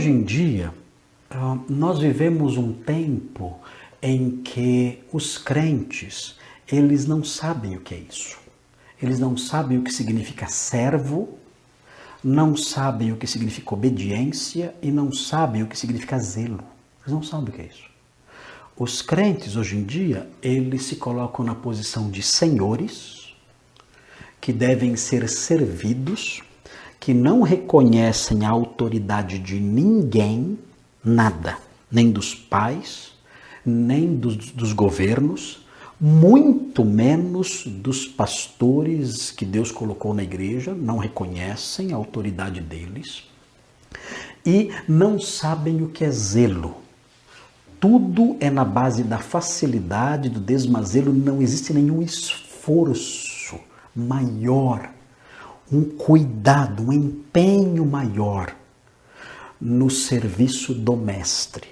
Hoje em dia, nós vivemos um tempo em que os crentes, eles não sabem o que é isso. Eles não sabem o que significa servo, não sabem o que significa obediência e não sabem o que significa zelo. Eles não sabem o que é isso. Os crentes, hoje em dia, eles se colocam na posição de senhores, que devem ser servidos, que não reconhecem a autoridade de ninguém, nada, nem dos pais, nem dos governos, muito menos dos pastores que Deus colocou na igreja, não reconhecem a autoridade deles e não sabem o que é zelo. Tudo é na base da facilidade, do desmazelo, não existe nenhum esforço maior, um cuidado, um empenho maior no serviço do mestre.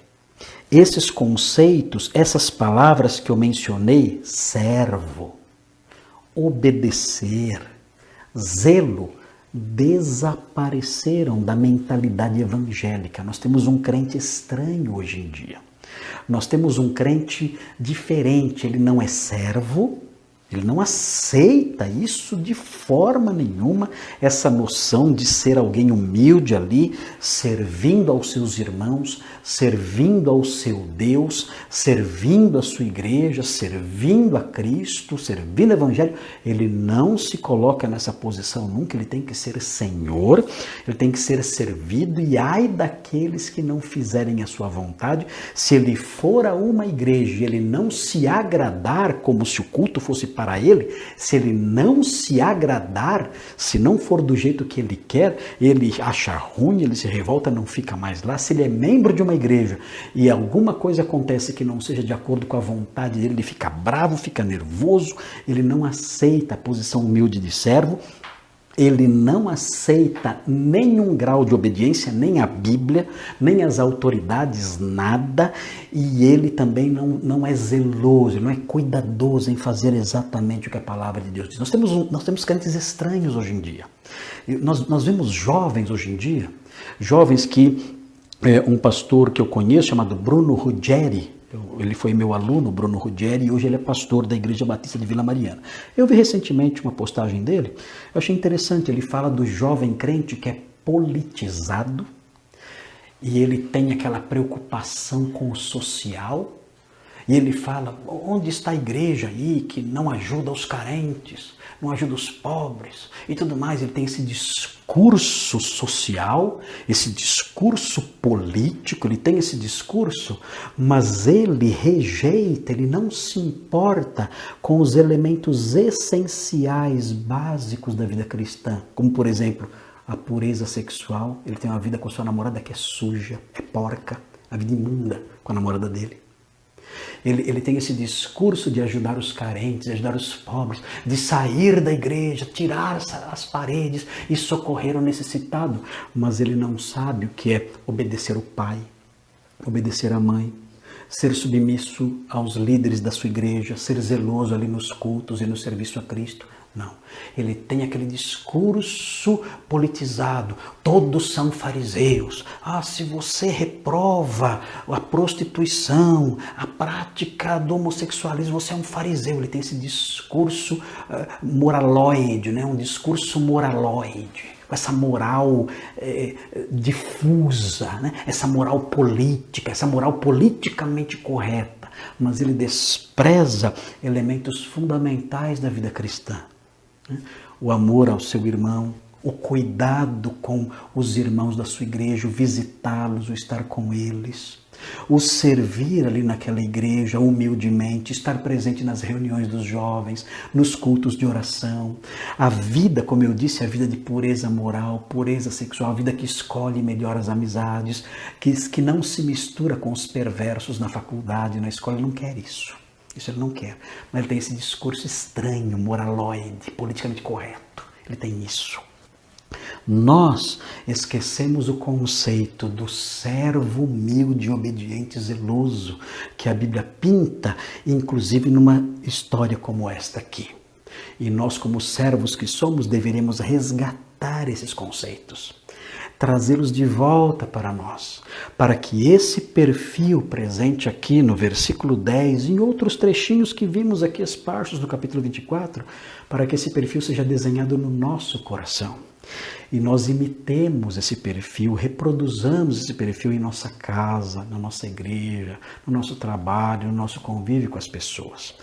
Esses conceitos, essas palavras que eu mencionei, servo, obedecer, zelo, desapareceram da mentalidade evangélica. Nós temos um crente estranho hoje em dia. Nós temos um crente diferente, ele não é servo, ele não aceita isso de forma nenhuma, essa noção de ser alguém humilde ali, servindo aos seus irmãos, servindo ao seu Deus, servindo a sua igreja, servindo a Cristo, servindo o Evangelho. Ele não se coloca nessa posição nunca, ele tem que ser Senhor, ele tem que ser servido, e ai daqueles que não fizerem a sua vontade. Se ele for a uma igreja e ele não se agradar, como se o culto fosse para ele, se ele não se agradar, se não for do jeito que ele quer, ele acha ruim, ele se revolta, não fica mais lá. Se ele é membro de uma igreja e alguma coisa acontece que não seja de acordo com a vontade dele, ele fica bravo, fica nervoso, ele não aceita a posição humilde de servo, ele não aceita nenhum grau de obediência, nem a Bíblia, nem as autoridades, nada, e ele também não é zeloso, não é cuidadoso em fazer exatamente o que a palavra de Deus diz. Nós temos crentes estranhos hoje em dia. Nós vemos jovens hoje em dia, jovens que um pastor que eu conheço, chamado Bruno Ruggieri, ele foi meu aluno, Bruno Ruggieri, e hoje ele é pastor da Igreja Batista de Vila Mariana. Eu vi recentemente uma postagem dele, eu achei interessante, ele fala do jovem crente que é politizado, e ele tem aquela preocupação com o social, e ele fala, onde está a igreja aí que não ajuda os carentes, não ajuda os pobres e tudo mais. Ele tem esse discurso social, esse discurso político, ele tem esse discurso, mas ele rejeita, ele não se importa com os elementos essenciais, básicos da vida cristã, como por exemplo, a pureza sexual. Ele tem uma vida com a sua namorada que é suja, é porca, a vida imunda com a namorada dele. Ele tem esse discurso de ajudar os carentes, de ajudar os pobres, de sair da igreja, tirar as paredes e socorrer o necessitado. Mas ele não sabe o que é obedecer o pai, obedecer a mãe, ser submisso aos líderes da sua igreja, ser zeloso ali nos cultos e no serviço a Cristo. Não, ele tem aquele discurso politizado, todos são fariseus. Se você reprova a prostituição, a prática do homossexualismo, você é um fariseu. Ele tem esse discurso moraloide, né? Um discurso moraloide, essa moral difusa, né? Essa moral política, essa moral politicamente correta, mas ele despreza elementos fundamentais da vida cristã. O amor ao seu irmão, o cuidado com os irmãos da sua igreja, o visitá-los, o estar com eles, o servir ali naquela igreja humildemente, estar presente nas reuniões dos jovens, nos cultos de oração. A vida, como eu disse, a vida de pureza moral, pureza sexual, a vida que escolhe e melhora as amizades, que não se mistura com os perversos na faculdade, na escola. Ele não quer isso. Isso ele não quer, mas ele tem esse discurso estranho, moraloide, politicamente correto. Ele tem isso. Nós esquecemos o conceito do servo humilde, obediente, zeloso, que a Bíblia pinta, inclusive numa história como esta aqui. E nós, como servos que somos, deveremos resgatar esses conceitos. trazê-los de volta para nós, para que esse perfil presente aqui no versículo 10 e em outros trechinhos que vimos aqui esparsos no capítulo 24, para que esse perfil seja desenhado no nosso coração. E nós imitemos esse perfil, reproduzamos esse perfil em nossa casa, na nossa igreja, no nosso trabalho, no nosso convívio com as pessoas.